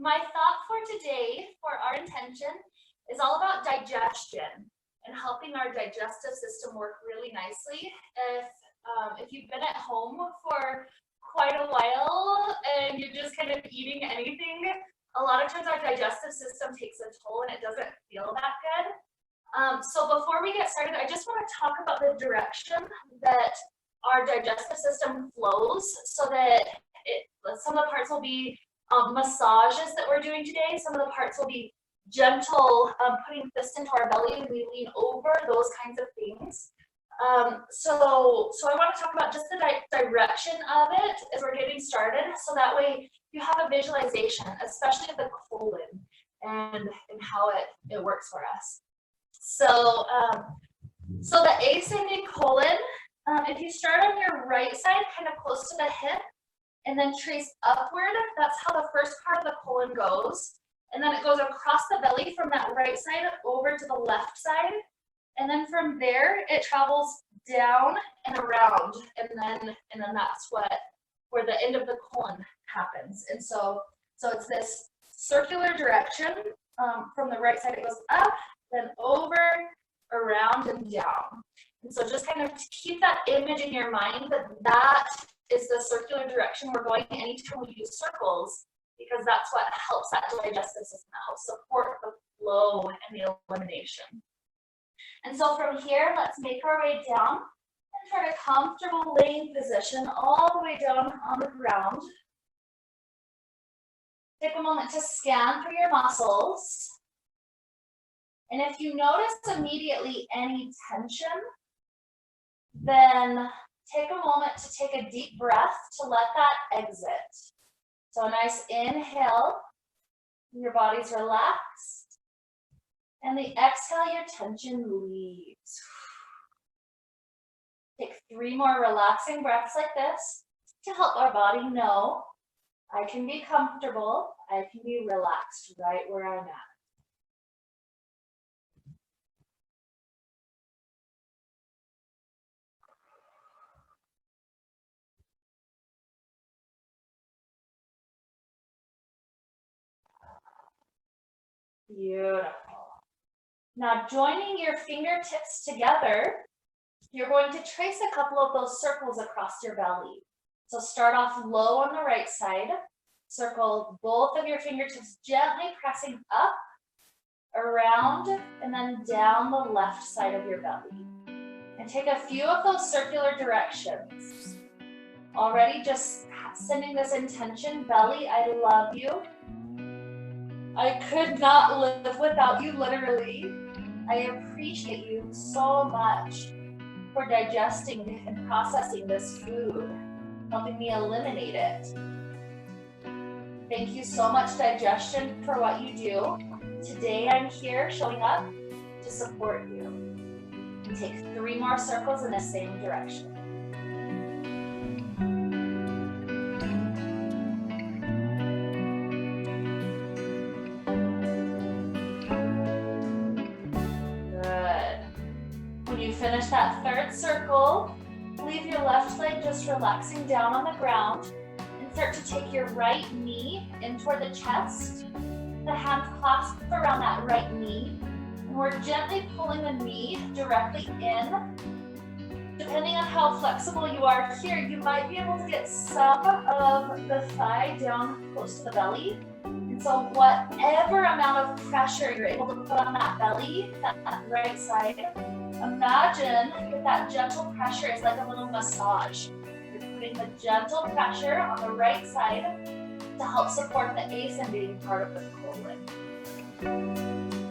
my thought for today, for our intention, is all about digestion and helping our digestive system work really nicely. If you've been at home for quite a while and you're just kind of eating anything, a lot of times our digestive system takes a toll and it doesn't feel that good. So before we get started, I just want to talk about the direction that our digestive system flows, so that some of the parts will be massages that we're doing today. Some of the parts will be gentle, putting fist into our belly and we lean over, those kinds of things. So I want to talk about just the direction of it as we're getting started, so that way you have a visualization, especially of the colon and how it works for us. So the ascending colon, if you start on your right side, kind of close to the hip, and then trace upward, that's how the first part of the colon goes. And then it goes across the belly from that right side over to the left side. And then from there, it travels down and around. And then that's where the end of the colon happens. And so it's this circular direction. From the right side, it goes up, then over, around, and down. And so just kind of keep that image in your mind that is the circular direction we're going anytime we use circles, because that's what helps that digestive system, that helps support the flow and the elimination. And so from here, let's make our way down and try a comfortable laying position all the way down on the ground. Take a moment to scan through your muscles. And if you notice immediately any tension, then take a moment to take a deep breath to let that exit. So a nice inhale, your body's relaxed. And the exhale, your tension leaves. Take 3 more relaxing breaths like this to help our body know I can be comfortable, I can be relaxed right where I'm at. Beautiful. Now joining your fingertips together, you're going to trace a couple of those circles across your belly. So start off low on the right side, circle both of your fingertips gently pressing up, around, and then down the left side of your belly. And take a few of those circular directions. Already just sending this intention, belly, I love you. I could not live without you, literally. I appreciate you so much for digesting and processing this food, helping me eliminate it. Thank you so much, digestion, for what you do. Today I'm here showing up to support you. And take 3 more circles in the same direction. Finish that 3rd circle, leave your left leg just relaxing down on the ground, and start to take your right knee in toward the chest. The hands clasp around that right knee, and we're gently pulling the knee directly in. Depending on how flexible you are here, you might be able to get some of the thigh down close to the belly. And so whatever amount of pressure you're able to put on that belly, that right side, imagine that gentle pressure is like a little massage. You're putting the gentle pressure on the right side to help support the ascending part of the colon.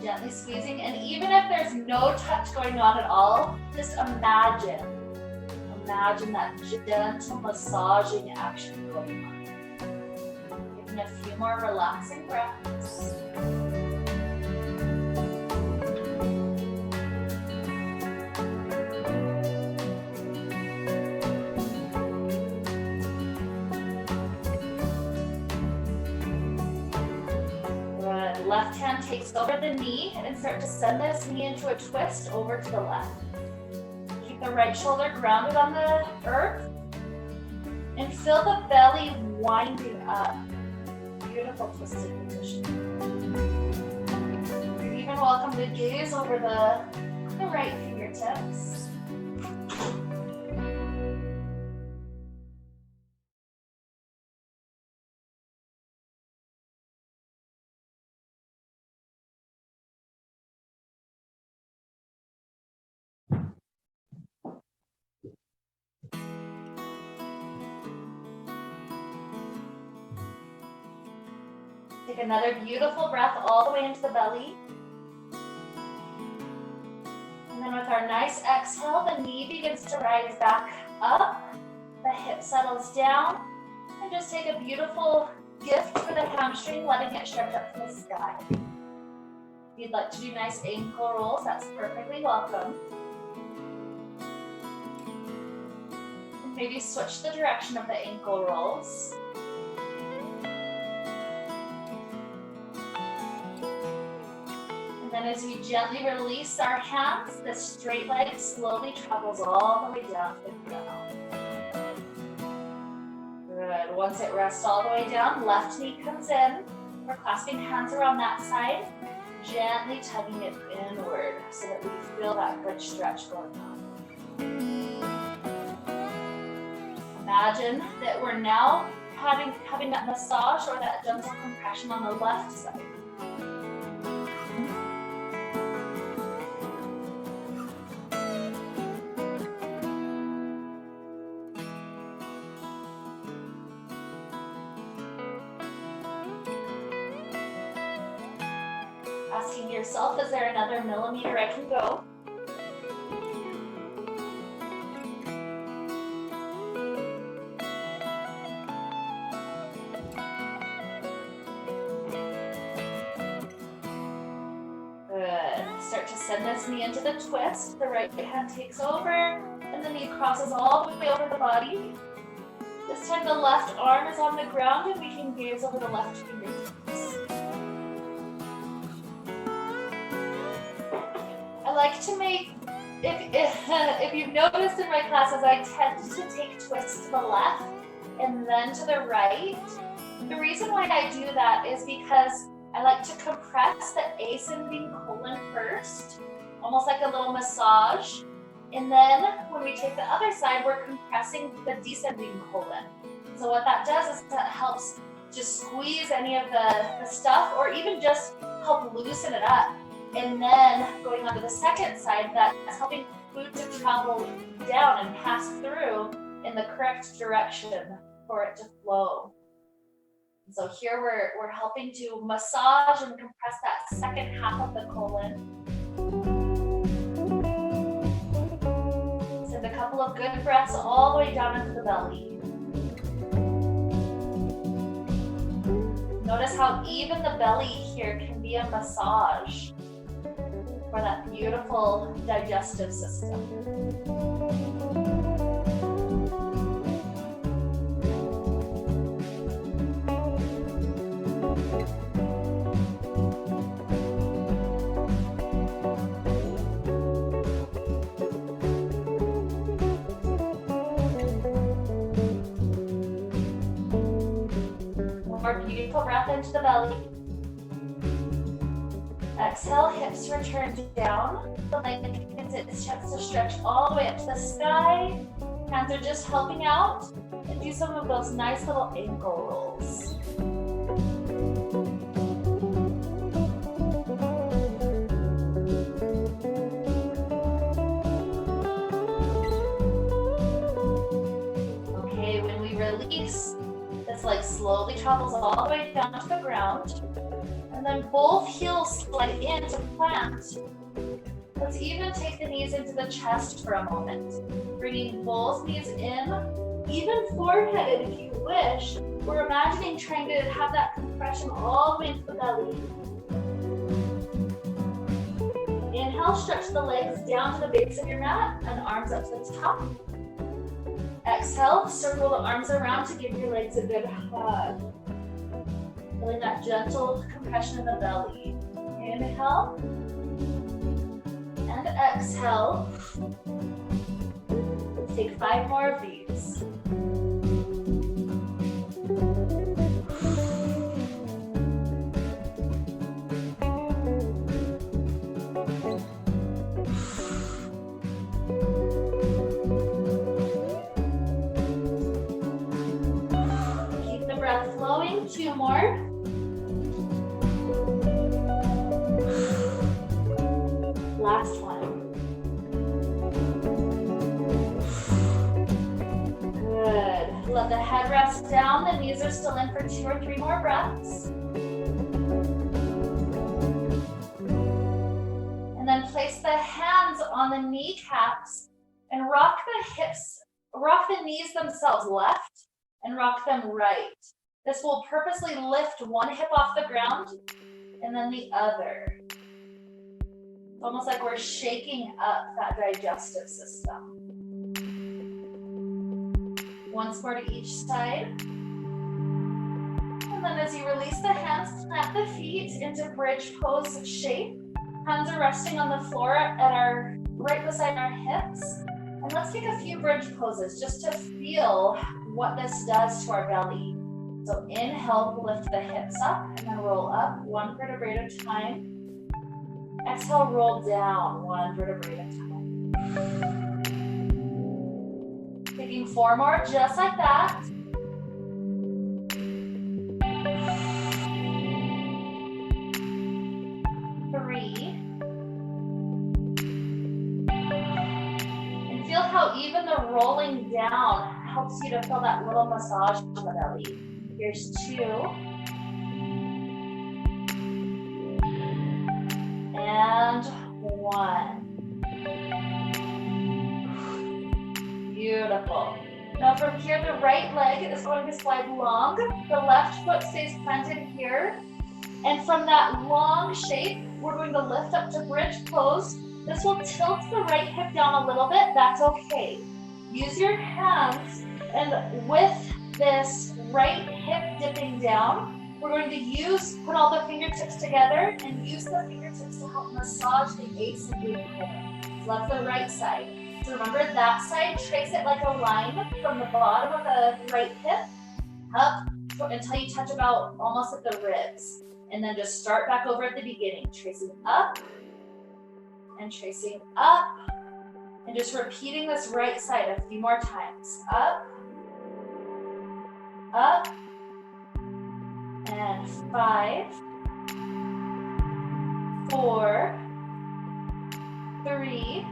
Gently squeezing, and even if there's no touch going on at all, just imagine that gentle massaging action going on. Giving a few more relaxing breaths. Left hand takes over the knee and start to send this knee into a twist over to the left. Keep the right shoulder grounded on the earth and feel the belly winding up. beautiful twisted position. You're even welcome to gaze over the right fingertips. Take another beautiful breath all the way into the belly. And then with our nice exhale, the knee begins to rise back up. The hip settles down. And just take a beautiful gift for the hamstring, letting it stretch up to the sky. If you'd like to do nice ankle rolls, that's perfectly welcome. And maybe switch the direction of the ankle rolls. And as we gently release our hands, the straight leg slowly travels all the way down to the ground. Good. Once it rests all the way down, left knee comes in. We're clasping hands around that side, gently tugging it inward so that we feel that good stretch going on. Imagine that we're now having that massage or that gentle compression on the left side. Asking yourself, is there another millimeter I can go? Good. Start to send this knee into the twist. The right hand takes over, and the knee crosses all the way over the body. This time the left arm is on the ground, and we can gaze over the left fingertips. I like to make, if you've noticed in my classes, I tend to take twists to the left and then to the right. The reason why I do that is because I like to compress the ascending colon first, almost like a little massage. And then when we take the other side, we're compressing the descending colon. So what that does is that helps just squeeze any of the stuff, or even just help loosen it up. And then going on to the second side, that's helping food to travel down and pass through in the correct direction for it to flow. So here we're helping to massage and compress that second half of the colon. Send a couple of good breaths all the way down into the belly. Notice how even the belly here can be a massage for that beautiful digestive system. One more beautiful breath into the belly. Exhale, hips return down. The leg gets its chance to stretch all the way up to the sky. Hands are just helping out. And do some of those nice little ankle rolls. Okay, when we release, this leg slowly travels all the way down to the ground. And then both heels slide in to plant. Let's even take the knees into the chest for a moment. Bringing both knees in, even foreheaded if you wish. We're imagining trying to have that compression all the way into the belly. Inhale, stretch the legs down to the base of your mat and arms up to the top. Exhale, circle the arms around to give your legs a good hug. Feeling that gentle compression in the belly. Inhale. And exhale. Let's take 5 more of these. Let the head rest down. The knees are still in for 2 or 3 more breaths. And then place the hands on the kneecaps and rock the hips, rock the knees themselves left and rock them right. This will purposely lift one hip off the ground and then the other. It's almost like we're shaking up that digestive system. Once more to each side. And then as you release the hands, plant the feet into bridge pose shape. Hands are resting on the floor right beside our hips. And let's take a few bridge poses just to feel what this does to our belly. So inhale, lift the hips up and then roll up 1 vertebrae at a time. Exhale, roll down 1 vertebrae at a time. Taking 4 more, just like that. Three. And feel how even the rolling down helps you to feel that little massage in the belly. Here's 2. And 1. Beautiful. Now from here, the right leg is going to slide long. The left foot stays planted here. And from that long shape, we're going to lift up to bridge pose. This will tilt the right hip down a little bit. That's okay. Use your hands, and with this right hip dipping down, we're going to put all the fingertips together and use the fingertips to help massage the ace and glute core. Left the right side. So remember that side, trace it like a line from the bottom of the right hip up until you touch about almost at the ribs. And then just start back over at the beginning, tracing up and tracing up. And just repeating this right side a few more times. Up, up, and 5, 4, 3,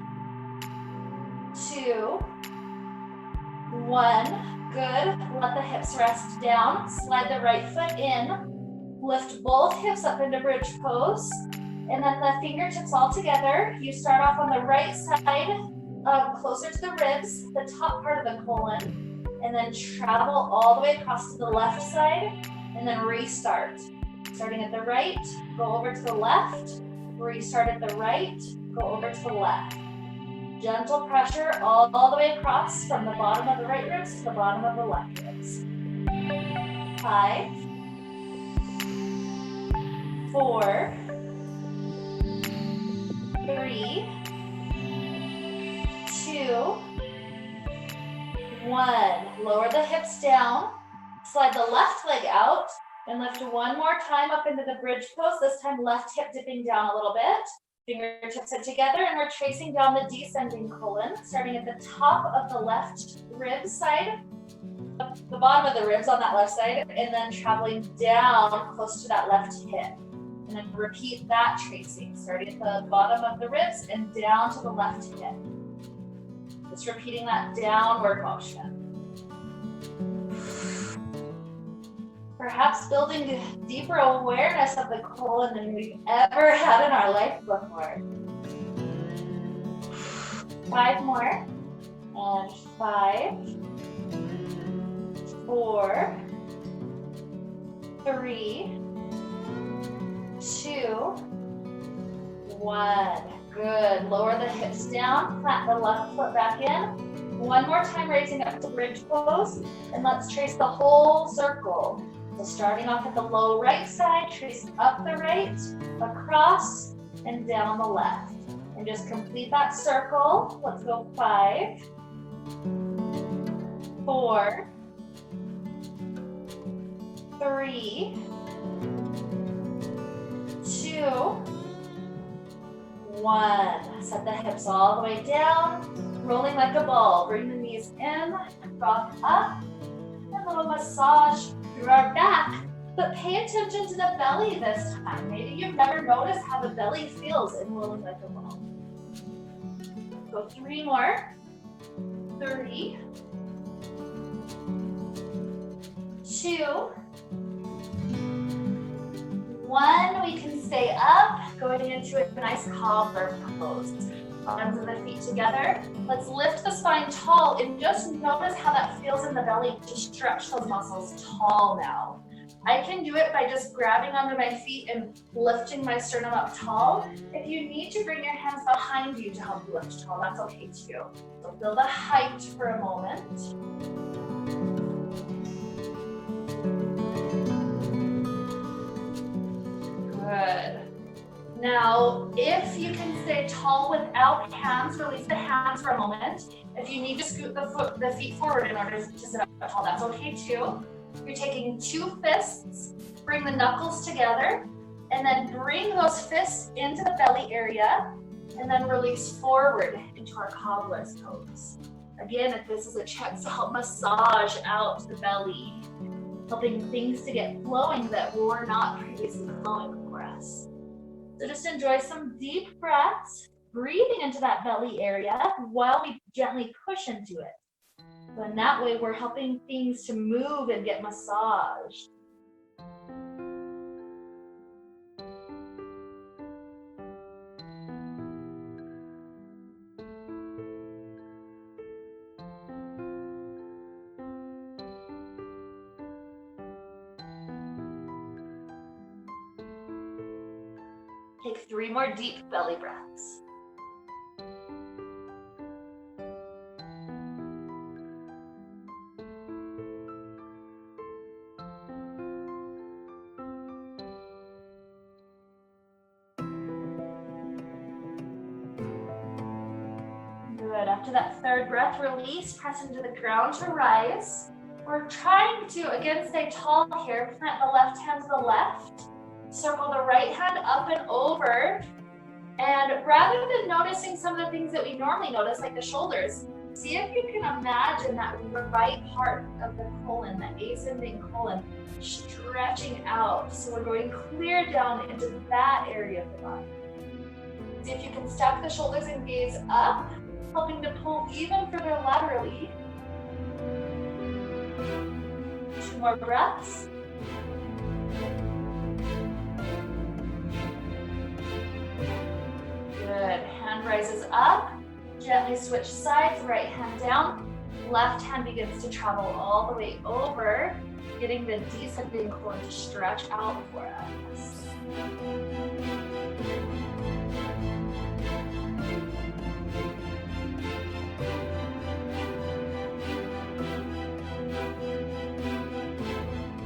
2, 1. Good. Let the hips rest down. Slide the right foot in. Lift both hips up into bridge pose. And then the fingertips all together. You start off on the right side, closer to the ribs, the top part of the colon. And then travel all the way across to the left side. And then restart. Starting at the right, go over to the left. Restart at the right, go over to the left. Gentle pressure all the way across from the bottom of the right ribs to the bottom of the left ribs. 5, 4, 3, 2, 1. Lower the hips down. Slide the left leg out and lift one more time up into the bridge pose. This time left hip dipping down a little bit. Fingertips are together and we're tracing down the descending colon, starting at the top of the left rib side, the bottom of the ribs on that left side, and then traveling down close to that left hip. And then repeat that tracing, starting at the bottom of the ribs and down to the left hip. Just repeating that downward motion. Perhaps building deeper awareness of the colon than we've ever had in our life before. 5 more. And 5, 4, 3, 2, 1. Good. Lower the hips down. Plant the left foot back in. One more time, raising up to bridge pose. And let's trace the whole circle. So starting off at the low right side, trace up the right, across, and down the left. And just complete that circle. Let's go 5, 4, 3, 2, 1. Set the hips all the way down, rolling like a ball. Bring the knees in, rock up, and a little massage through our back. But pay attention to the belly this time. Maybe you've never noticed how the belly feels in rolling like a ball. Go 3 more. 3, 2, 1. We can stay up, going into a nice cobbler pose. Arms and the feet together. Let's lift the spine tall and just notice how that feels in the belly to stretch those muscles tall now. I can do it by just grabbing onto my feet and lifting my sternum up tall. If you need to bring your hands behind you to help you lift tall, that's okay too. So feel the height for a moment. Good. Now, if you can stay tall without hands, release the hands for a moment. If you need to scoot the feet forward in order to sit up tall, that's okay too. You're taking 2 fists, bring the knuckles together, and then bring those fists into the belly area, and then release forward into our cobbler's pose. Again, if this is a chance to help massage out the belly, helping things to get flowing that were not previously flowing for us. So just enjoy some deep breaths, breathing into that belly area while we gently push into it. So in that way, we're helping things to move and get massaged. Take 3 more deep belly breaths. Good. After that 3rd breath, release, press into the ground to rise. We're trying to, again, stay tall here. Plant the left hand to the left. Circle the right hand up and over. And rather than noticing some of the things that we normally notice, like the shoulders, see if you can imagine that right part of the colon, the ascending colon, stretching out. So we're going clear down into that area of the body. See if you can stack the shoulders and gaze up, helping to pull even further laterally. 2 more breaths. Good. Hand rises up. Gently switch sides. Right hand down. Left hand begins to travel all the way over, getting the descending colon to stretch out for us.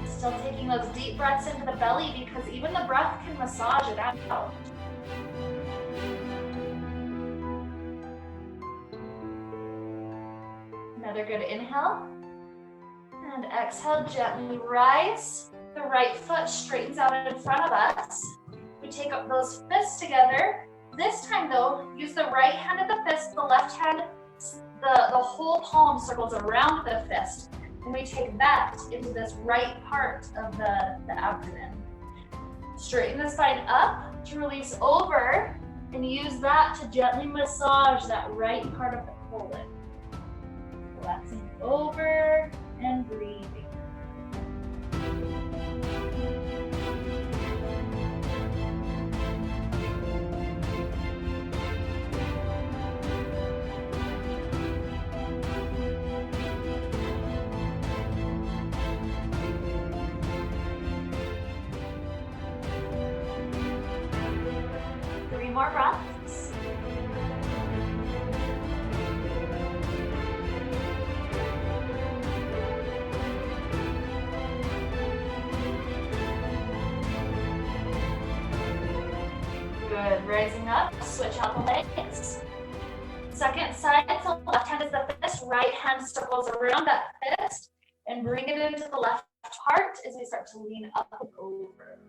Still taking those deep breaths into the belly because even the breath can massage it out. Another good inhale. And exhale, gently rise. The right foot straightens out in front of us. We take up those fists together. This time though, use the right hand of the fist, the left hand, the whole palm circles around the fist. And we take that into this right part of the abdomen. Straighten the spine up to release over and use that to gently massage that right part of the colon. Relaxing over and breathing. More breaths. Good. Rising up, switch out the legs. Second side, so left hand is the fist, right hand circles around that fist, and bring it into the left part as we start to lean up and over.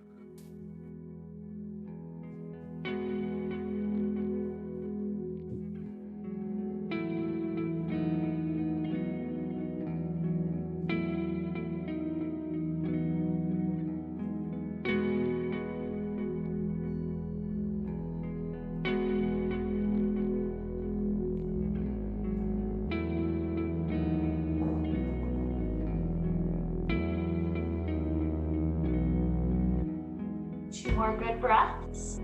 5 breaths.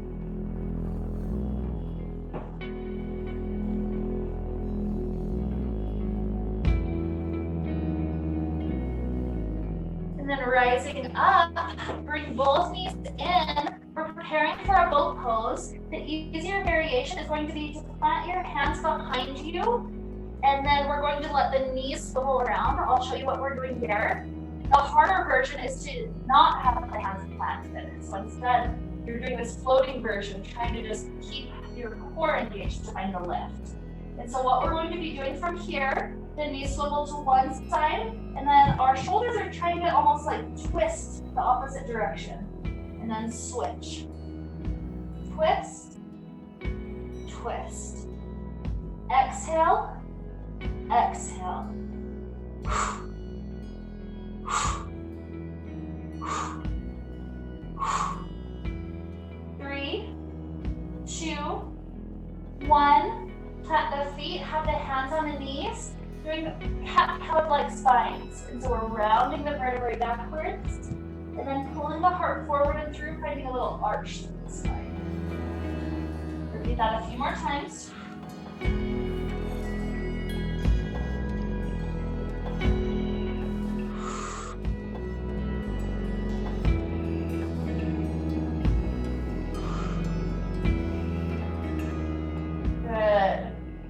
And then rising up, bring both knees in. We're preparing for a boat pose. The easier variation is going to be to plant your hands behind you, and then we're going to let the knees swivel around. I'll show you what we're doing there. The harder version is to not have the hands planted. So instead, you're doing this floating version, trying to just keep your core engaged to find the lift. And so what we're going to be doing from here, the knees swivel to one side, and then our shoulders are trying to almost like twist the opposite direction. And then switch. Twist, twist. Exhale, exhale. 3, 2, 1. Plant the feet, have the hands on the knees, doing cat-cow-like spines. And so we're rounding the vertebrae backwards, and then pulling the heart forward and through, finding a little arch through the spine. Repeat that a few more times.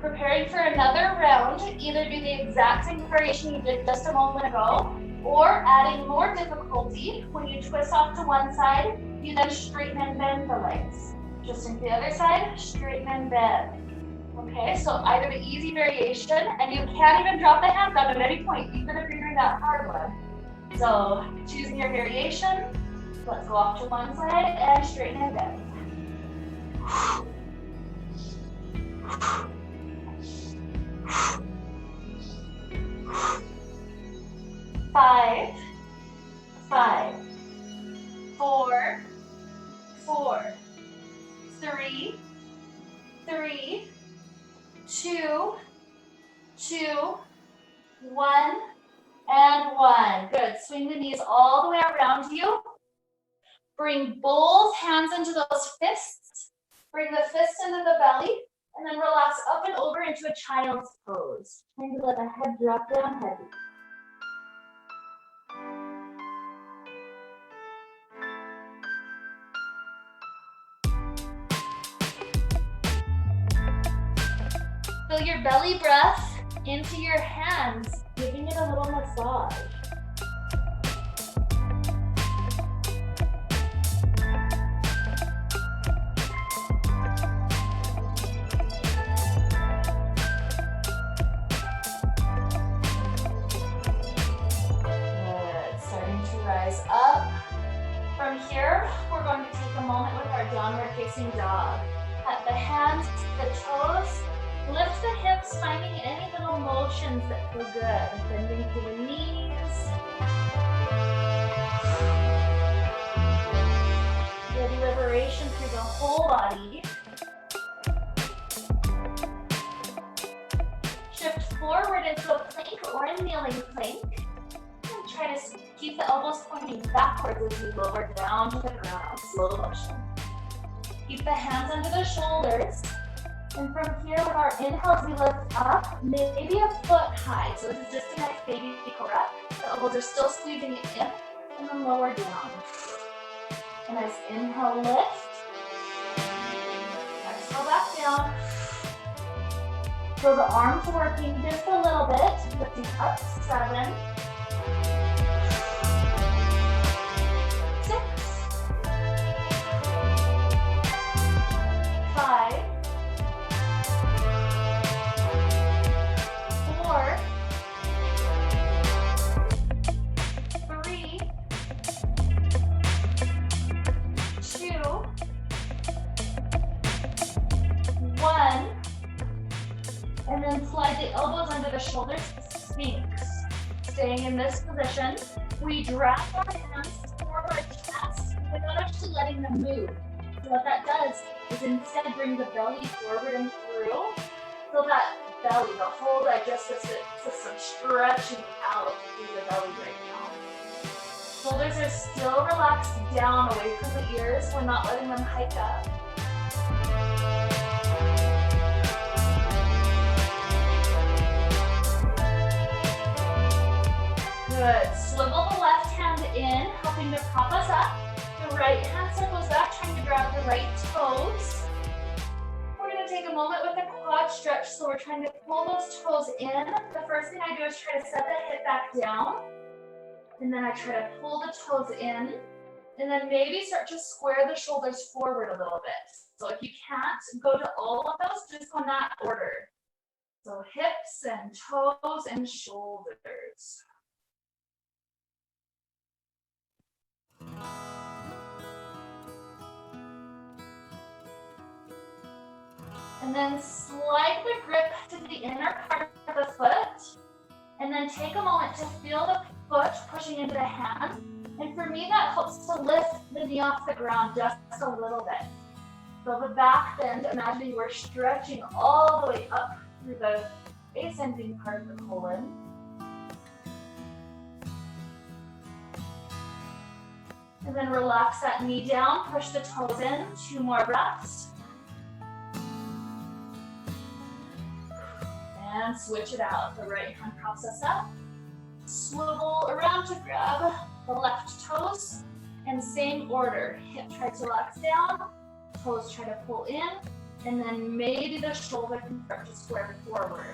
Preparing for another round, either do the exact same variation you did just a moment ago, or adding more difficulty. When you twist off to one side, you then straighten and bend the legs. Just into the other side, straighten and bend. Okay, so either the easy variation, and you can't even drop the hands down at any point, even if you're doing that hard one. So choosing your variation, let's go off to one side and straighten and bend. 5, 5, 4, 4, 3, 3, 2, 2, 1, and 1. Good. Swing the knees all the way around you. Bring both hands into those fists. Bring the fists into the belly, and then relax up and over into a child's pose. Trying to let the head drop down heavy. Feel your belly breath into your hands, giving it a little massage. Good. Starting to rise up. From here, we're going to take a moment with our downward facing dog. At the hands, the toes, lift the hips, finding any little motions that feel good. Bending through the knees. Good liberation through the whole body. Shift forward into a plank or a kneeling plank. And try to keep the elbows pointing backwards as you lower down to the ground. Slow motion. Keep the hands under the shoulders. And from here, with our inhales, we lift up, maybe a foot high. So this is just a nice baby cobra. The elbows are still squeezing it in, and then lower down. A nice inhale, lift. Exhale back down. So the arms working just a little bit, lifting up, 7, 6, 5, 4, 3, 2, 1, and then slide the elbows under the shoulders, Sphinx. Staying in this position, we drag our hands toward our chest without actually letting them move. So what that does is instead bring the belly forward and through. Feel that belly, the whole digestive system stretching out through the belly right now. Shoulders are still relaxed down away from the ears. We're not letting them hike up. Good. Swivel the left hand in, helping to prop us up. The right hand circles back, trying to grab the right toes. We're going to take a moment with the quad stretch, so we're trying to pull those toes in. The first thing I do is try to set the hip back down. And then I try to pull the toes in. And then maybe start to square the shoulders forward a little bit. So if you can't go to all of those, just go in that order. So hips and toes and shoulders. And then slide the grip to the inner part of the foot. And then take a moment to feel the foot pushing into the hand. And for me, that helps to lift the knee off the ground just a little bit. So the back bend, imagine you are stretching all the way up through the ascending part of the colon. And then relax that knee down, push the toes in, 2 more breaths. And switch it out. The right hand props us up. Swivel around to grab the left toes. And same order. Hip tries to relax down. Toes try to pull in. And then maybe the shoulder can start to square forward.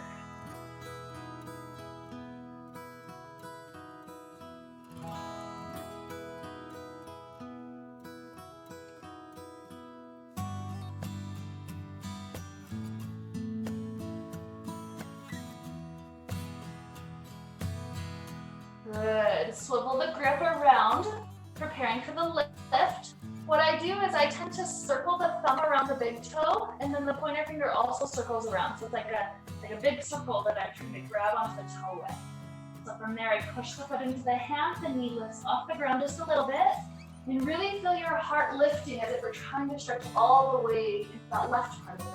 Good. Swivel the grip around, preparing for the lift. What I do is I tend to circle the thumb around the big toe, and then the pointer finger also circles around. So it's like a big circle that I'm trying to grab onto the toe with. So from there, I push the foot into the hand, the knee lifts off the ground just a little bit, and really feel your heart lifting as if we're trying to stretch all the way into that left part of the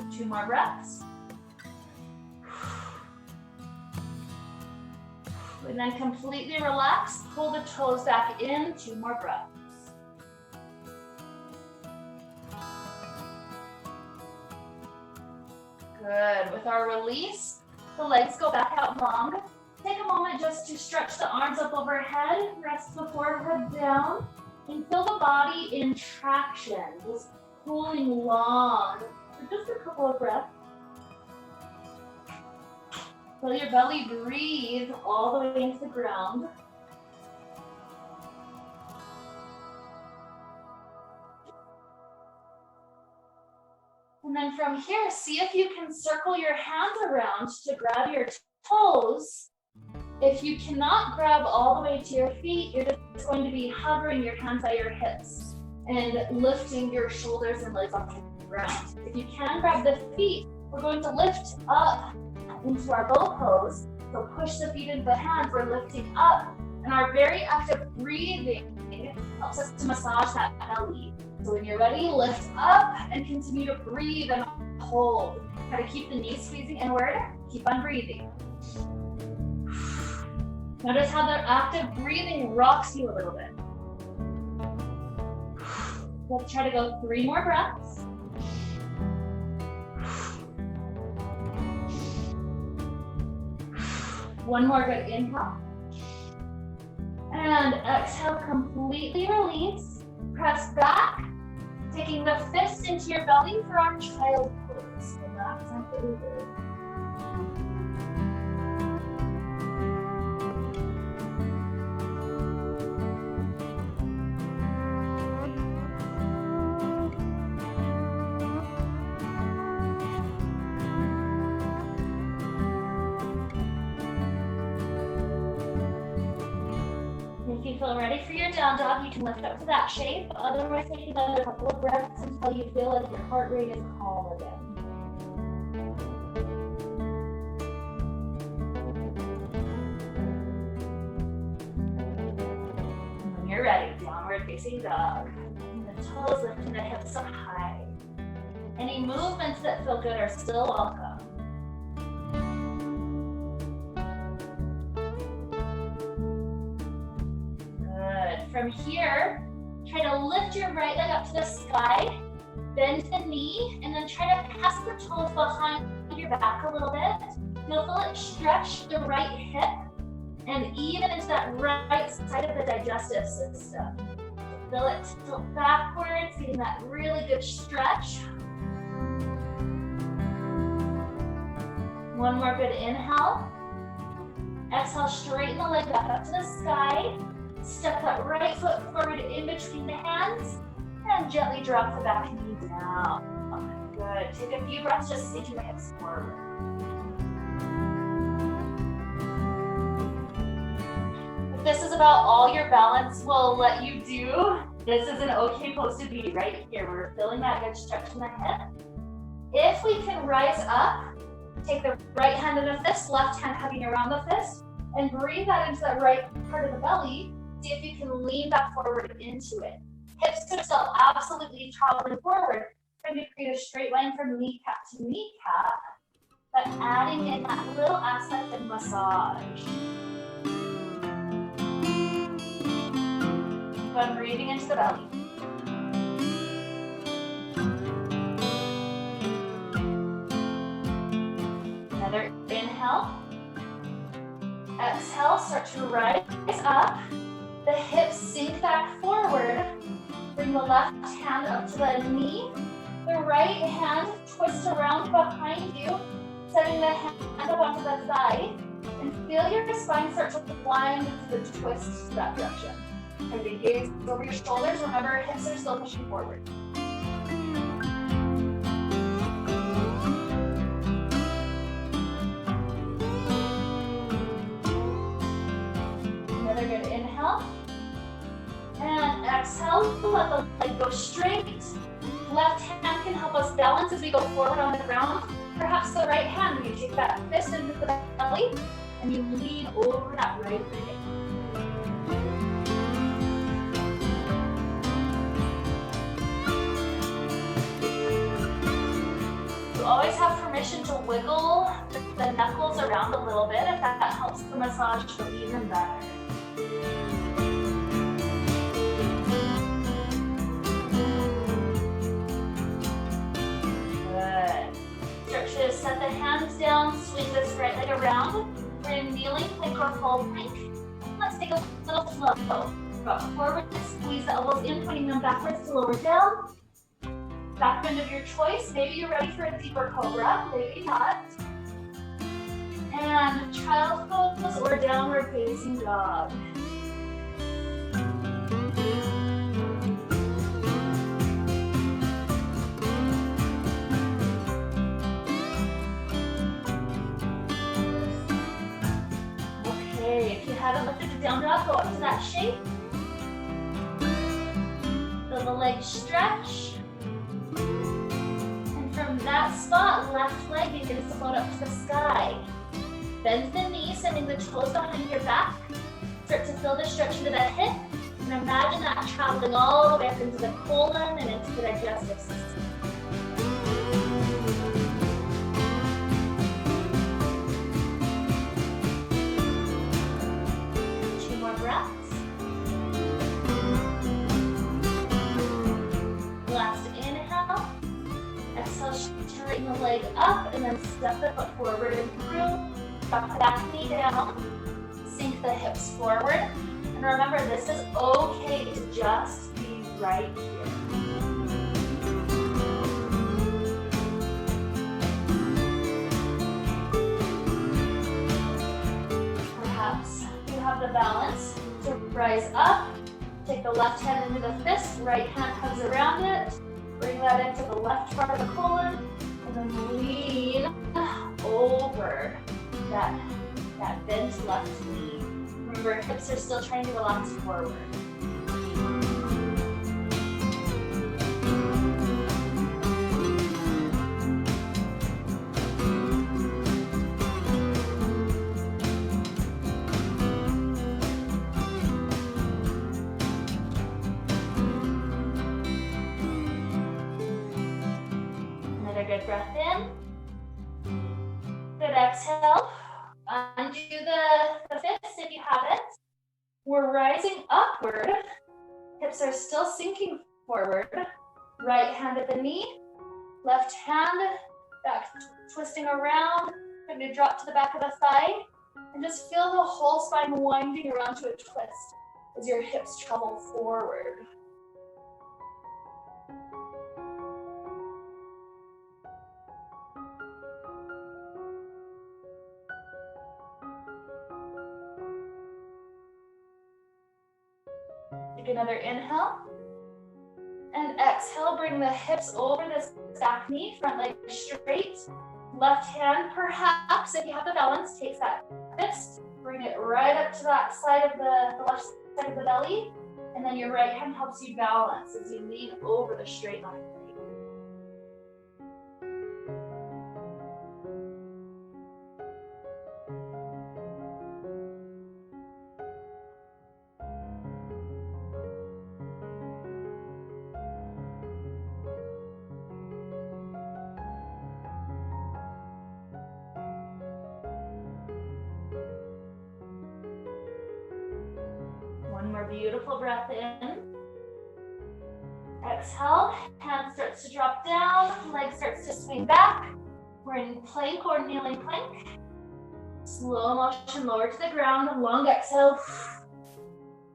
belly. 2 more breaths. And then completely relax, pull the toes back in, 2 more breaths. Good. With our release, the legs go back out long. Take a moment just to stretch the arms up overhead, rest the forehead down, and feel the body in traction, just pulling long for just a couple of breaths. Feel your belly breathe all the way into the ground. And then from here, see if you can circle your hands around to grab your toes. If you cannot grab all the way to your feet, you're just going to be hovering your hands at your hips and lifting your shoulders and legs off the ground. If you can grab the feet, we're going to lift up into our bow pose. So push the feet into the hands, we're lifting up. And our very active breathing helps us to massage that belly. So when you're ready, lift up and continue to breathe and hold. Try to keep the knees squeezing inward, keep on breathing. Notice how the active breathing rocks you a little bit. Let's try to go 3 more breaths. One more good inhale. And exhale, completely release. Press back, taking the fist into your belly for our child pose. Relax and breathe. If you feel ready for your down dog, you can lift up to that shape. Otherwise, take another couple of breaths until you feel like your heart rate is calm again. When you're ready, downward facing dog. And the toes lifting the hips up high. Any movements that feel good are still welcome. from here, try to lift your right leg up to the sky, bend the knee, and then try to pass the toes behind your back a little bit. You'll feel it stretch the right hip and even into that right side of the digestive system. Feel it tilt backwards, getting that really good stretch. One more good inhale. Exhale, straighten the leg back up to the sky. Step that right foot forward in between the hands and gently drop the back knee down. Good. Take a few breaths, just sinking the hips forward. If this is about all your balance will let you do, this is an okay pose to be right here. We're feeling that good stretch in the hip. If we can rise up, take the right hand in a fist, left hand hugging around the fist, and breathe that into that right part of the belly. See if you can lean back forward into it. Hips are still absolutely traveling forward, trying to create a straight line from kneecap to kneecap, but adding in that little aspect of massage. So I'm breathing into the belly. Another inhale. Exhale, start to rise up. The hips sink back forward. Bring the left hand up to the knee. The right hand twists around behind you, setting the hand up onto the thigh. And feel your spine start to wind into the twist that direction. And the gaze over your shoulders. Remember, hips are still pushing forward. Another good inhale. And exhale, let the leg go straight. Left hand can help us balance as we go forward on the ground. Perhaps the right hand, you take that fist into the belly and you lean over that right leg. You always have permission to wiggle the knuckles around a little bit if that helps the massage feel even better. Set the hands down, swing this right leg around. We're in kneeling plank or full plank. Let's take a little flow. Rock forward, squeeze the elbows in, pointing them backwards to lower down. Back bend of your choice. Maybe you're ready for a deeper cobra, maybe not. And child pose or downward facing dog. If you haven't lifted the down dog, go up to that shape. Feel the legs stretch. And from that spot, left leg begins to float up to the sky. Bend the knee, sending the toes behind your back. Start to feel the stretch into the hip. And imagine that traveling all the way up into the colon and into the digestive system. Breaths. Last inhale. Exhale, straighten the leg up and then step the foot forward and through. Drop the back knee down. Sink the hips forward. And remember, this is okay to just be right here. Perhaps you have the balance to rise up, take the left hand into the fist, right hand comes around it, bring that into the left part of the colon, and then lean over that bent left knee. Remember, hips are still trying to relax forward. Good breath in. Good exhale. Undo the fist if you have it. We're rising upward Hips are still sinking forward. Right hand at the knee, left hand back, twisting around. Going to drop to the back of the thigh and just feel the whole spine winding around to a twist as your hips travel forward. Take another inhale. And exhale, bring the hips over this back knee, front leg straight. Left hand, perhaps, if you have the balance, takes that fist, bring it right up to that side of the left side of the belly. And then your right hand helps you balance as you lean over the straight line. One more beautiful breath in. Exhale, hand starts to drop down, leg starts to swing back. We're in plank or kneeling plank. Slow motion lower to the ground, long exhale.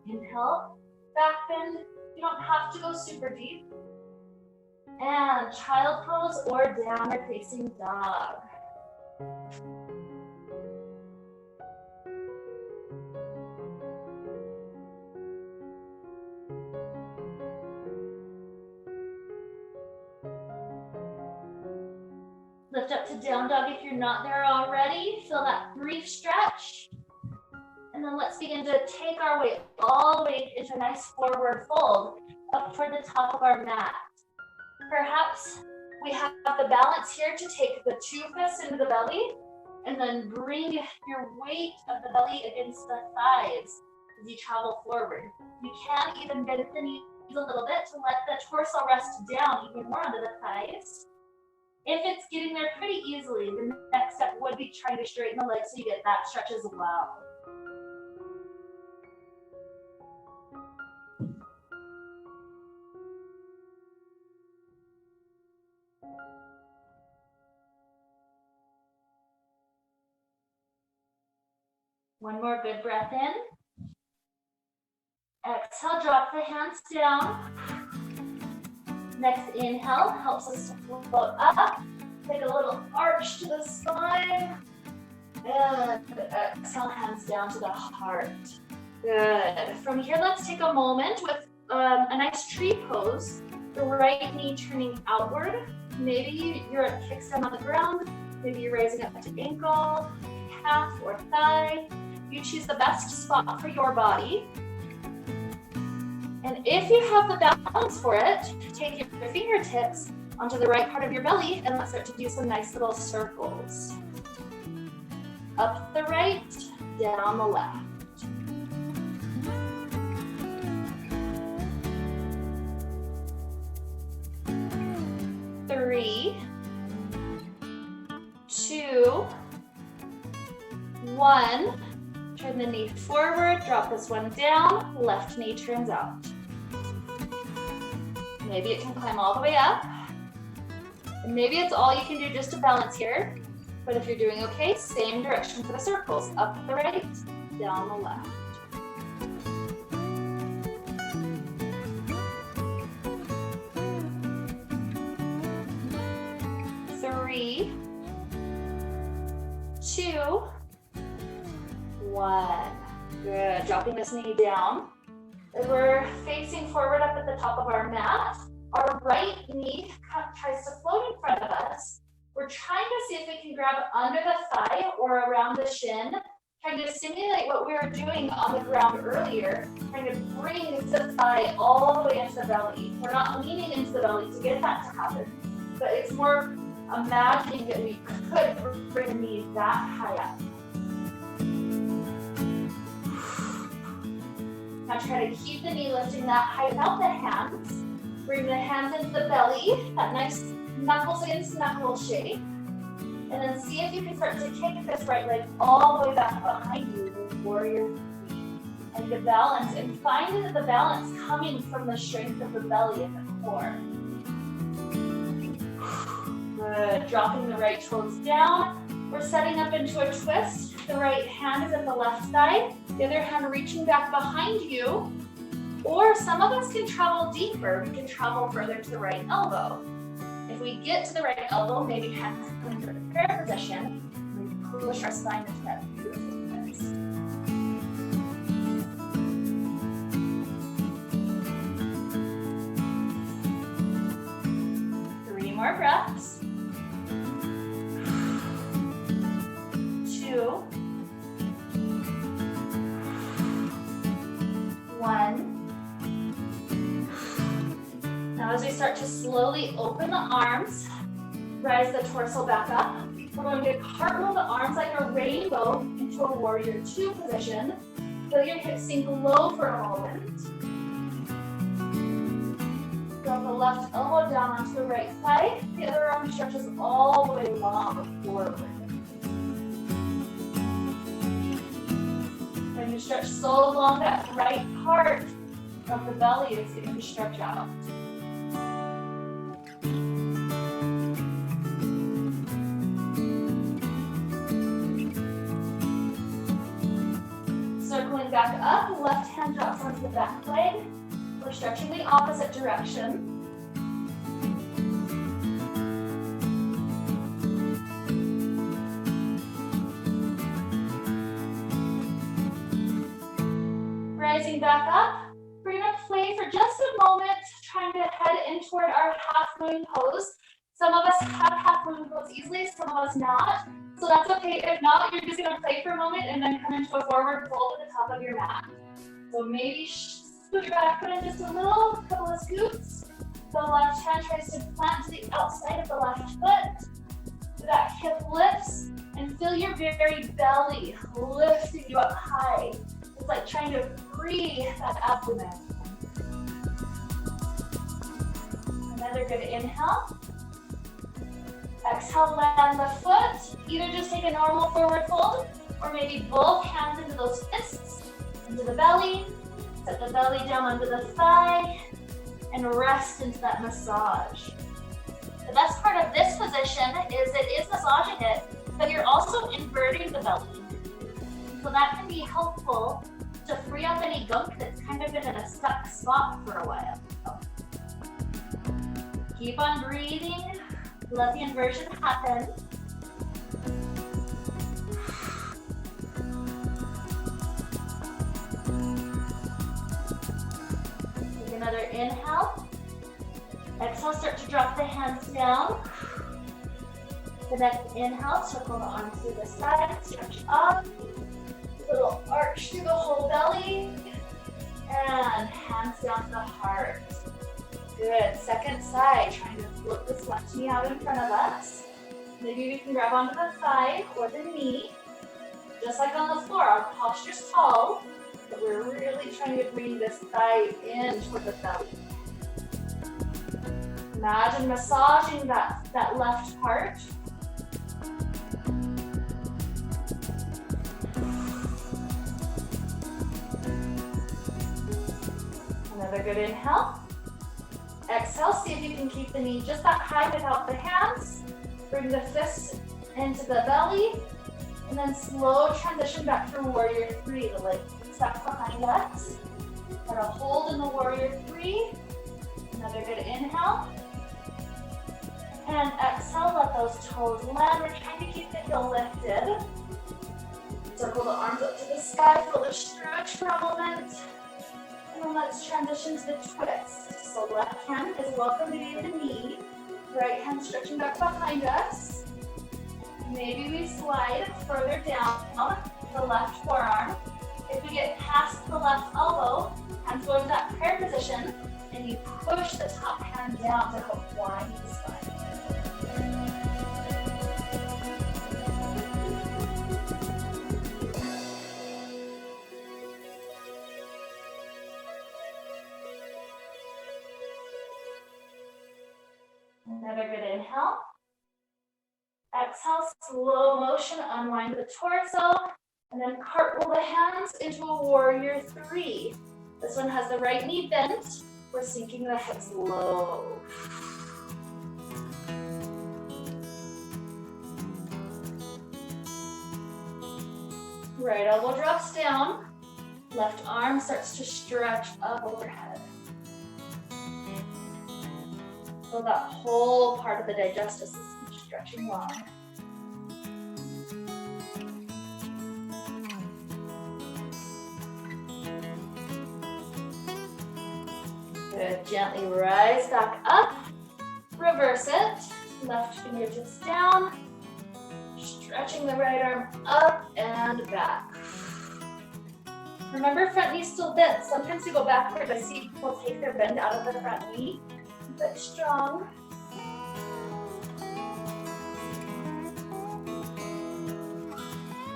Inhale, back bend. You don't have to go super deep. And child pose or downward facing dog. Lift up to down dog if you're not there already. Feel that brief stretch. And then let's begin to take our weight all the way into a nice forward fold up toward the top of our mat. Perhaps we have the balance here to take the two fists into the belly and then bring your weight of the belly against the thighs as you travel forward. You can even bend the knees a little bit to let the torso rest down even more onto the thighs. If it's getting there pretty easily, the next step would be trying to straighten the legs so you get that stretch as well. One more good breath in. Exhale, drop the hands down. Next inhale helps us to float up. Take a little arch to the spine. And exhale, hands down to the heart. Good. From here, let's take a moment with a nice tree pose. The right knee turning outward. Maybe you're at kickstand on the ground. Maybe you're raising up to ankle, calf, or thigh. You choose the best spot for your body. And if you have the balance for it, take your fingertips onto the right part of your belly and let's start to do some nice little circles. Up the right, down the left. Three, two, one. Turn the knee forward, drop this one down, left knee turns out. Maybe it can climb all the way up. And maybe it's all you can do just to balance here. But if you're doing okay, same direction for the circles. Up the right, down the left. Three, two, one. Good. Dropping this knee down. As we're facing forward up at the top of our mat, our right knee tries to float in front of us. We're trying to see if we can grab under the thigh or around the shin, trying to simulate what we were doing on the ground earlier, trying to bring the thigh all the way into the belly. We're not leaning into the belly to get that to happen, but it's more imagining that we could bring the knee that high up. Now try to keep the knee lifting that high without the hands. Bring the hands into the belly, that nice knuckles against knuckle shape. And then see if you can start to kick this right leg all the way back behind you, warrior three. and the balance, and find the balance coming from the strength of the belly and the core. Good, dropping the right toes down. We're setting up into a twist. The right hand is at the left side, the other hand reaching back behind you. Or some of us can travel deeper. We can travel further to the right elbow. If we get to the right elbow, maybe hands come into the prayer position. We push our spine into that beautiful twist. 3 more breaths. 2, 1. Now as we start to slowly open the arms, rise the torso back up. We're going to cartwheel the arms like a rainbow into a warrior 2 position. Feel your hips sink low for a moment. Drop the left elbow down onto the right side. The other arm stretches all the way long forward. When you stretch so long, that right part of the belly is going to stretch out. Circling back up, left hand drops onto the back leg. We're stretching the opposite direction. Rising back up, we're going to play for just a moment, trying to head in toward our half moon pose. Some of us have half moon pose easily, some of us not. So that's okay. If not, you're just going to play for a moment and then come into a forward fold at the top of your mat. So maybe scoot your back foot in just a little, couple of scoots. The left hand tries to plant to the outside of the left foot. That hip lifts, and feel your very belly lifting you up high. It's like trying to free that abdomen. Another good inhale. Exhale, land the foot. Either just take a normal forward fold, or maybe both hands into those fists, into the belly. Set the belly down under the thigh, and rest into that massage. The best part of this position is it is massaging it, but you're also inverting the belly. So that can be helpful to free up any gunk that's kind of been in a stuck spot for a while. Keep on breathing. Let the inversion happen. Take another inhale. Exhale, start to drop the hands down. The next inhale, circle the arms to the side, stretch up. Little arch through the whole belly. And hands down to the heart. Good. Second side, trying to flip this left knee out in front of us. Maybe we can grab onto the thigh or the knee. Just like on the floor, our posture's tall, but we're really trying to bring this thigh in toward the belly. Imagine massaging that left part. Another good inhale. Exhale, see if you can keep the knee just that high without the hands. Bring the fists into the belly. And then slow transition back through warrior 3. The legs tuck behind us. Got a hold in the warrior 3. Another good inhale. And exhale, let those toes land. We're trying to keep the heel lifted. Circle the arms up to the sky. Feel the stretch for a moment. And then let's transition to the twist. So left hand is welcome to be the knee. Right hand stretching back behind us. Maybe we slide further down the left forearm. If we get past the left elbow, hands go into that prayer position, and you push the top hand down to help wind the spine. Another good inhale. Exhale, slow motion, unwind the torso, And then cartwheel the hands into a warrior three. This one has the right knee bent. We're sinking the hips low. Right elbow drops down. Left arm starts to stretch up overhead. So that whole part of the digestive system is stretching long. Good. Gently rise back up. Reverse it. Left fingertips down. Stretching the right arm up and back. Remember, front knee still bent. Sometimes you go backward. I see people take their bend out of the front knee. Keep it strong.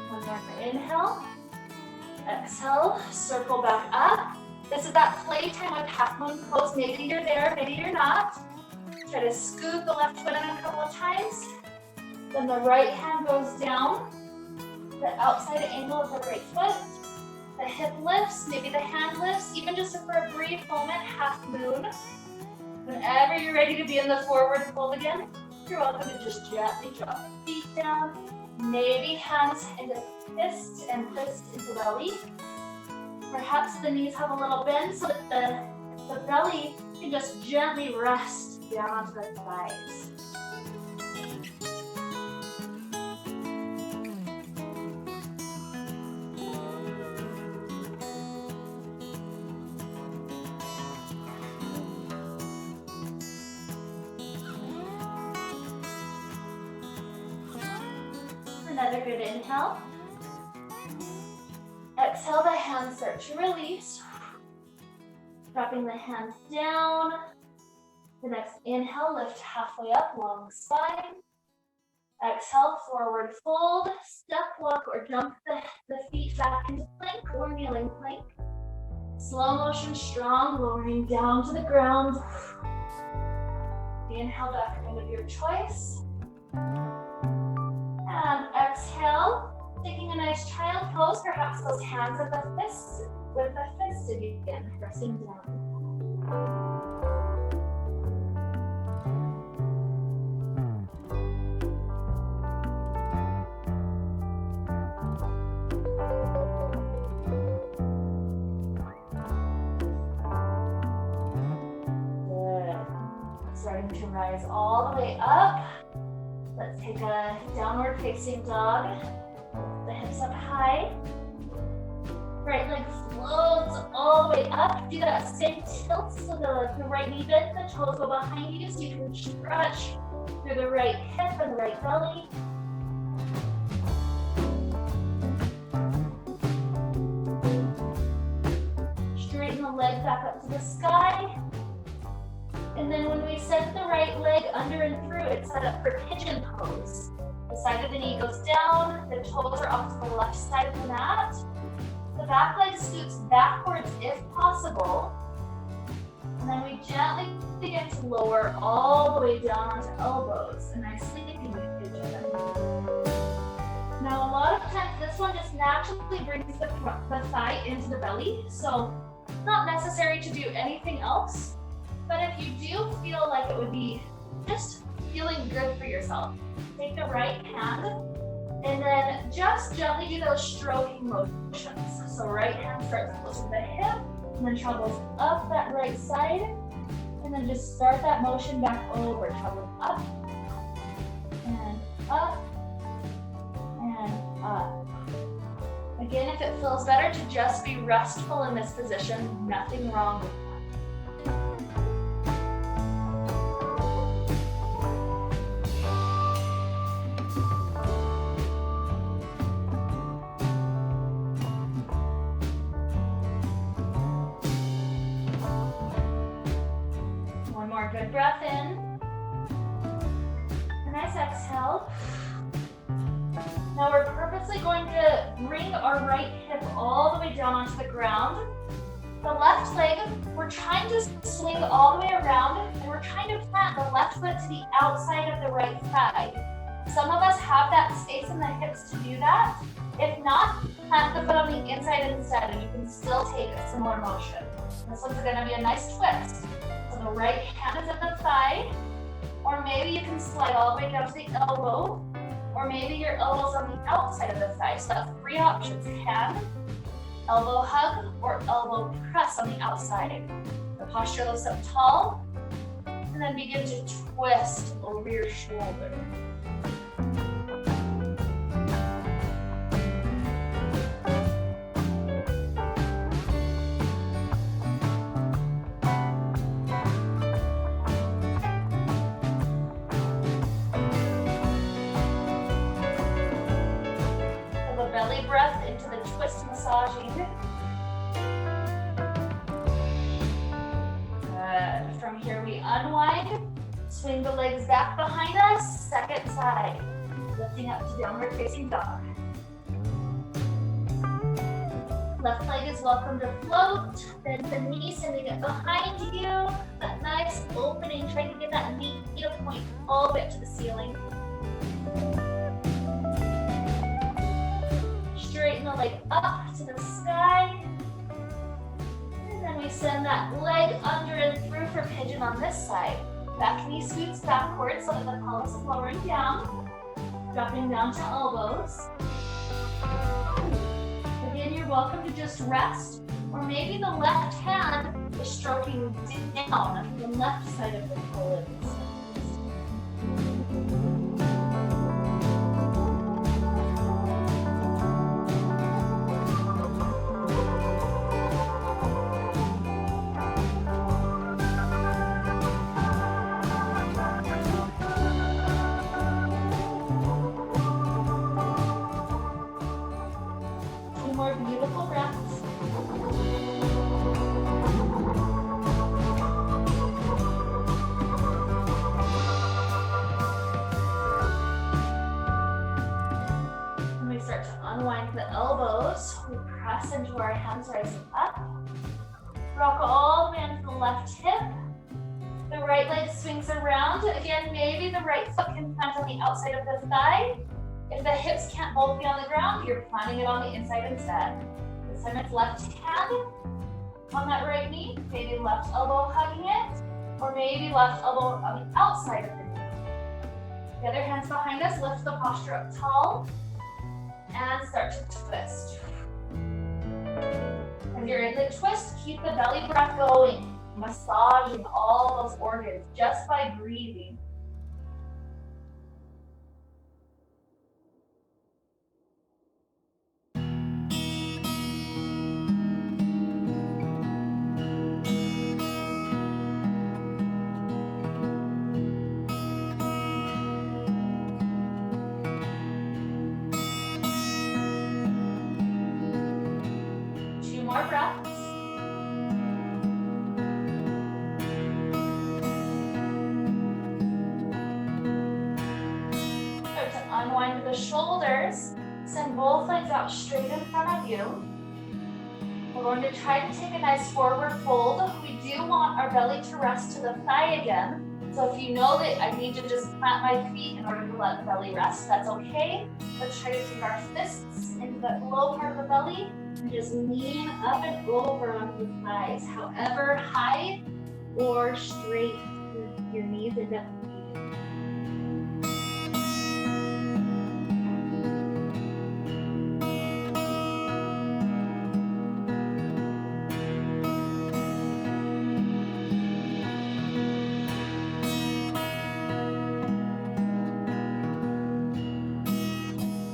One more inhale. Exhale, circle back up. This is that playtime with half moon pose. Maybe you're there, maybe you're not. Try to scoot the left foot in a couple of times. Then the right hand goes down. The outside angle of the right foot. The hip lifts, maybe the hand lifts, even just for a brief moment, half moon. Whenever you're ready to be in the forward fold again, you're welcome to just gently drop the feet down. Maybe hands into fists and fists into belly. Perhaps the knees have a little bend so that the belly can just gently rest down onto the thighs. Another good inhale. Exhale, the hands start to release. Dropping the hands down. The next inhale, lift halfway up, long spine. Exhale, forward fold, step walk or jump the feet back into plank or kneeling plank. Slow motion, strong, lowering down to the ground. Inhale back in of your choice. And exhale, taking a nice child pose, perhaps those hands at the fists, with the fists again, pressing down. Good. Starting to rise all the way up. Let's take a downward facing dog. The hips up high. Right leg floats all the way up. Do that same tilt so the right knee bends, the toes go behind you so you can stretch through the right hip and the right belly. Straighten the leg back up to the sky. And then when we send the right leg under and through, it's set up for pigeon pose. The side of the knee goes down, the toes are off to the left side of the mat. The back leg scoots backwards if possible. And then we gently begin to lower all the way down onto elbows. A nice sleeping pigeon. Now a lot of times this one just naturally brings the thigh into the belly. So it's not necessary to do anything else. But if you do feel like it would be just feeling good for yourself, take the right hand and then just gently do those stroking motions. So right hand starts close to the hip and then travels up that right side. And then just start that motion back over, traveling up and up and up. Again, if it feels better to just be restful in this position, nothing wrong with that. Good breath in. A nice exhale. Now we're purposely going to bring our right hip all the way down onto the ground. The left leg, we're trying to swing all the way around and we're trying to plant the left foot to the outside of the right thigh. Some of us have that space in the hips to do that. If not, Plant the foot on the inside instead, and you can still take a similar motion. This one's gonna be a nice twist. So the right hand is at the thigh, or maybe you can slide all the way down to the elbow, or maybe your elbow's on the outside of the thigh. So that's 3 options: hand, elbow hug, or elbow press on the outside. The posture lifts up tall, and then begin to twist over your shoulder. Belly breath into the twist massaging. Good. From here we unwind, swing the legs back behind us, second side, lifting up to downward facing dog. Left leg is welcome to float, bend the knee, sending it behind you. That nice opening, trying to get that knee to point all the way up to the ceiling. Straighten the leg up to the sky. And then we send that leg under and through for pigeon on this side. Back knee scoots backwards so that the pelvis is lowering down. Dropping down to elbows. Again, you're welcome to just rest. Or maybe the left hand is stroking down the left side of the pelvis. More beautiful breaths. When we start to unwind the elbows, we press into our hands, rising up. Rock all the way into the left hip. The right leg swings around. Again, maybe the right foot can plant on the outside of the thigh. If the hips can't both be on the ground, you're planting it on the inside instead. This time it's left hand on that right knee, maybe left elbow hugging it, or maybe left elbow on the outside of the knee. The other hand's behind us, lift the posture up tall, and start to twist. If you're in the twist, keep the belly breath going, massaging all those organs just by breathing. More breaths. Start to unwind the shoulders. Send both legs out straight in front of you. We're going to try to take a nice forward fold. We do want our belly to rest to the thigh again. So if you know that I need to just plant my feet in order to let the belly rest, that's okay. Let's try to take our fists into the low part of the belly and just lean up and over onto the thighs, however high or straight your knees end up being.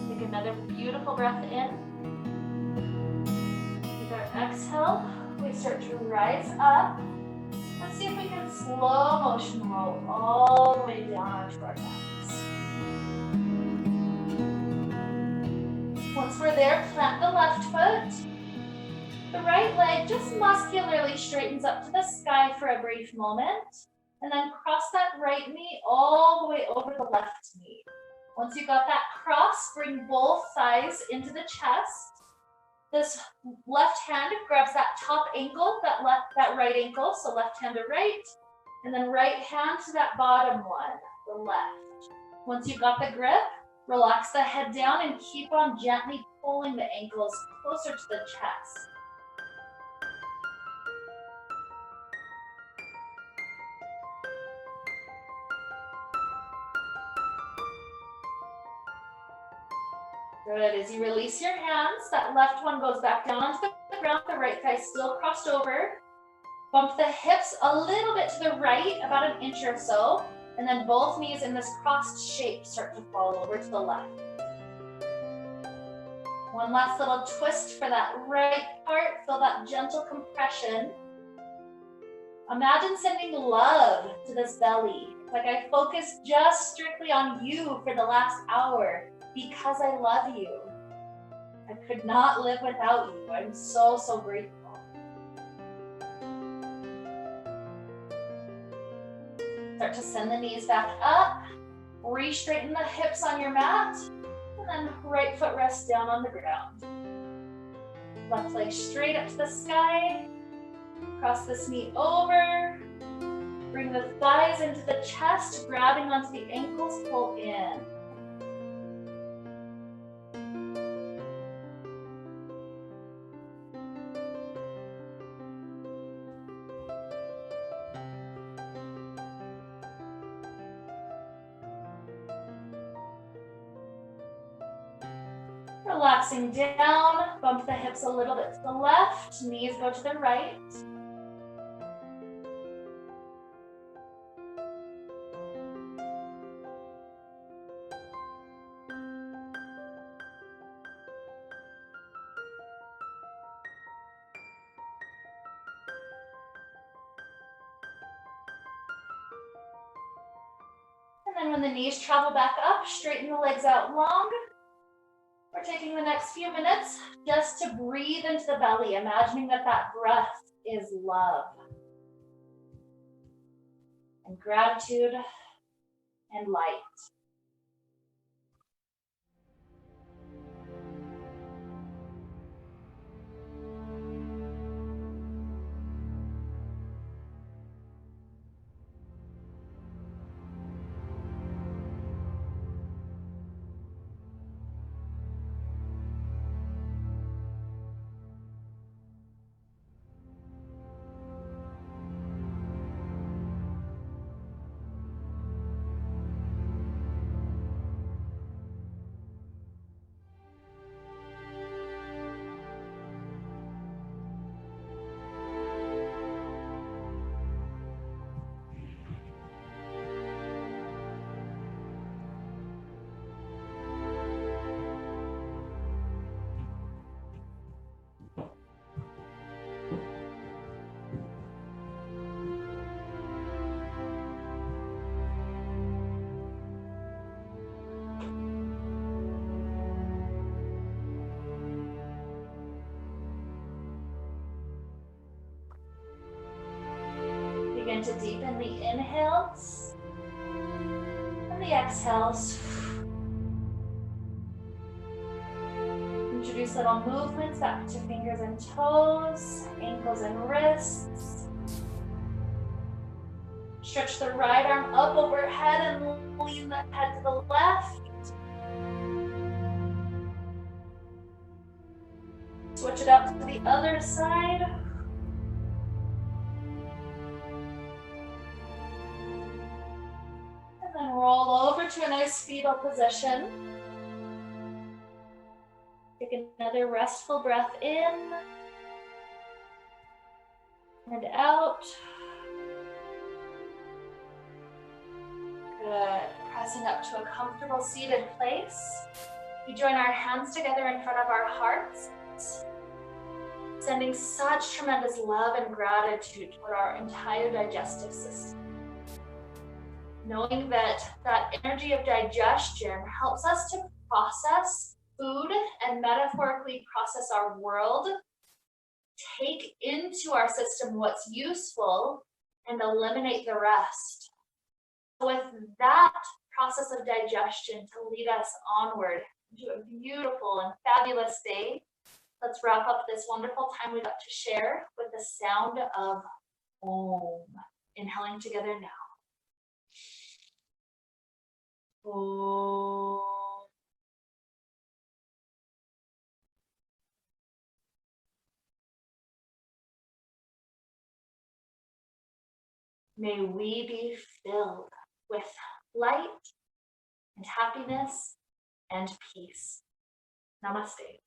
Take another beautiful breath in. Exhale, we start to rise up. Let's see if we can slow motion roll all the way down onto our necks. Once we're there, plant the left foot. The right leg just muscularly straightens up to the sky for a brief moment, and then cross that right knee all the way over the left knee. Once you've got that cross, bring both thighs into the chest. This left hand grabs that top ankle, that right ankle, so left hand to right, and then right hand to that bottom one, the left. Once you've got the grip, relax the head down and keep on gently pulling the ankles closer to the chest. Good. As you release your hands, that left one goes back down onto the ground, the right thigh still crossed over. Bump the hips a little bit to the right, about an inch or so, and then both knees in this crossed shape start to fall over to the left. One last little twist for that right part. Feel that gentle compression. Imagine sending love to this belly. Like I focused just strictly on you for the last hour because I love you. I could not live without you. I'm so, so grateful. Start to send the knees back up. Re-straighten the hips on your mat. And then right foot rests down on the ground. Left leg straight up to the sky. Cross this knee over. Bring the thighs into the chest, grabbing onto the ankles, pull in. Relaxing down, bump the hips a little bit to the left, knees go to the right. And then when the knees travel back up, straighten the legs out long. We're taking the next few minutes just to breathe into the belly, imagining that that breath is love and gratitude and light. Begin to deepen the inhales and the exhales. Introduce little movements back to fingers and toes, ankles and wrists. Stretch the right arm up overhead and lean the head to the left. Switch it out to the other side. And then roll over to a nice fetal position. Take another restful breath in and out. Good. Pressing up to a comfortable seated place. We join our hands together in front of our hearts, sending such tremendous love and gratitude toward our entire digestive system. Knowing that that energy of digestion helps us to process food and metaphorically process our world, take into our system what's useful, and eliminate the rest. With that process of digestion to lead us onward into a beautiful and fabulous day, let's wrap up this wonderful time we got to share with the sound of Om. Inhaling together now. Om. May we be filled with light and happiness and peace. Namaste.